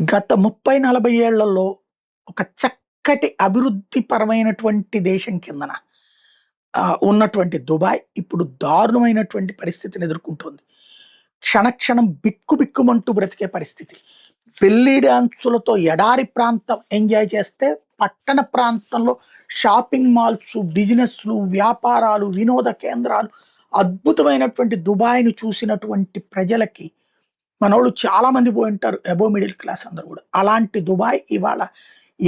గత 30, 40 ఏళ్లలో ఒక చక్కటి అభివృద్ధి పరమైనటువంటి దేశం కిందన ఉన్నటువంటి దుబాయ్ ఇప్పుడు దారుణమైనటువంటి పరిస్థితిని ఎదుర్కొంటోంది. క్షణక్షణం బిక్కుబిక్కుమంటూ బ్రతికే పరిస్థితి. పెళ్లి డాన్సులతో ఎడారి ప్రాంతం ఎంజాయ్ చేస్తే, పట్టణ ప్రాంతంలో షాపింగ్ మాల్స్, బిజినెస్‌లు, వ్యాపారాలు, వినోద కేంద్రాలు, అద్భుతమైనటువంటి దుబాయ్‌ని చూసినటువంటి ప్రజలకి మనోళ్ళు చాలా మంది పోయుంటారు. అబోవ్ మిడిల్ క్లాస్ అందరూ గూడా. అలాంటి దుబాయ్ ఇవాళ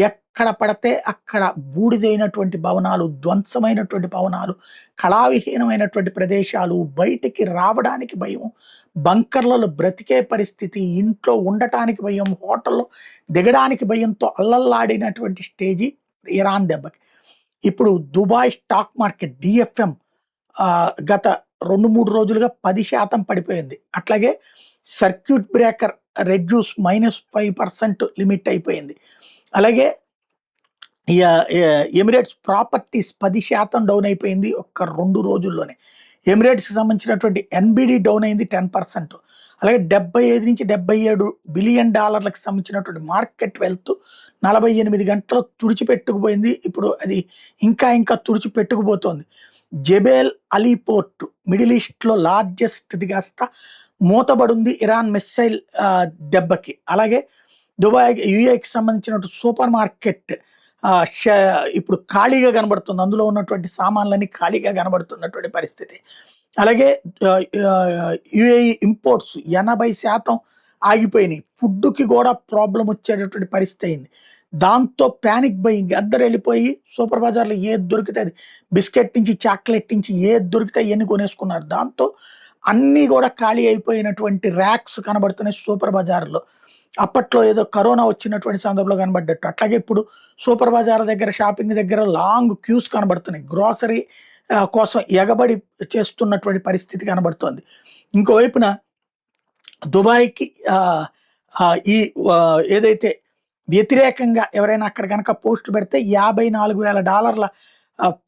ఎక్కడ పడితే అక్కడ బూడిదైనటువంటి భవనాలు, ధ్వంసమైనటువంటి భవనాలు, కళావిహీనమైనటువంటి ప్రదేశాలు, బయటికి రావడానికి భయం, బంకర్‌లలో బ్రతికే పరిస్థితి, ఇంట్లో ఉండటానికి భయం, హోటల్‌లో దిగడానికి భయంతో అల్లల్లాడినటువంటి స్టేజి ఇరాన్ దెబ్బకి. ఇప్పుడు దుబాయ్ స్టాక్ మార్కెట్ డీఎఫ్ఎం గత 2, 3 రోజులుగా 10% పడిపోయింది. అట్లాగే సర్క్యూట్ బ్రేకర్ రెడ్యూస్ -5% లిమిట్ అయిపోయింది. అలాగే ఎమిరేట్స్ ప్రాపర్టీస్ 10% డౌన్ అయిపోయింది ఒక్క 2 రోజుల్లోనే. ఎమిరేట్స్‌కి సంబంధించినటువంటి ఎన్‌బిడి డౌన్ అయింది 10%. అలాగే 75-77 బిలియన్ డాలర్లకు సంబంధించినటువంటి మార్కెట్ వెల్త్ 48 గంటల్లో తుడిచిపెట్టుకుపోయింది. ఇప్పుడు అది ఇంకా తుడిచిపెట్టుకుపోతోంది. జెబెల్ అలీ పోర్ట్ మిడిల్ ఈస్ట్‌లో లార్జెస్ట్‌ది కాస్త మూతబడుంది ఇరాన్ మిస్సైల్ దెబ్బకి. అలాగే దుబాయ్ యూఏకి సంబంధించినటువంటి సూపర్ మార్కెట్ ఇప్పుడు ఖాళీగా కనబడుతుంది. అందులో ఉన్నటువంటి సామాన్లన్నీ ఖాళీగా కనబడుతున్నటువంటి పరిస్థితి. అలాగే యూఏఈ ఇంపోర్ట్స్ 80% ఆగిపోయినాయి. ఫుడ్‌కి కూడా ప్రాబ్లమ్ వచ్చేటటువంటి పరిస్థితి అయింది. దాంతో పానిక్ బయింగ్ అందరెళ్ళిపోయి సూపర్ బజార్‌లో ఏది దొరికితే అది, బిస్కెట్ నుంచి చాక్లెట్ నుంచి ఏది దొరికితే అయన్నీ కొనేసుకున్నారు. దాంతో అన్నీ కూడా ఖాళీ అయిపోయినటువంటి ర్యాక్స్ కనబడుతున్నాయి సూపర్ బజార్‌లో. అప్పట్లో ఏదో కరోనా వచ్చినటువంటి సందర్భంలో కనబడ్డట్టు. అట్లాగే ఇప్పుడు సూపర్ బజార్ దగ్గర, షాపింగ్ దగ్గర లాంగ్ క్యూస్ కనబడుతున్నాయి. గ్రోసరీ కోసం ఎగబడి చేస్తున్నటువంటి పరిస్థితి కనబడుతోంది. ఇంకోవైపున దుబాయ్‌కి ఈ ఏదైతే వ్యతిరేకంగా ఎవరైనా అక్కడ గనక పోస్ట్ పెడితే $54,000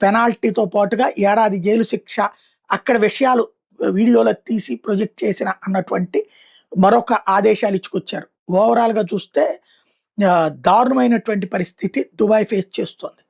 పెనాల్టీతో పాటుగా ఏడాది జైలు శిక్ష, అక్కడ విషయాలు వీడియోలో తీసి ప్రొజెక్ట్ చేసిన అన్నటువంటి మరొక ఆదేశాలు ఇచ్చుకొచ్చారు. ఓవరాల్‌గా చూస్తే దారుణమైనటువంటి పరిస్థితి దుబాయ్ ఫేస్ చేస్తోంది.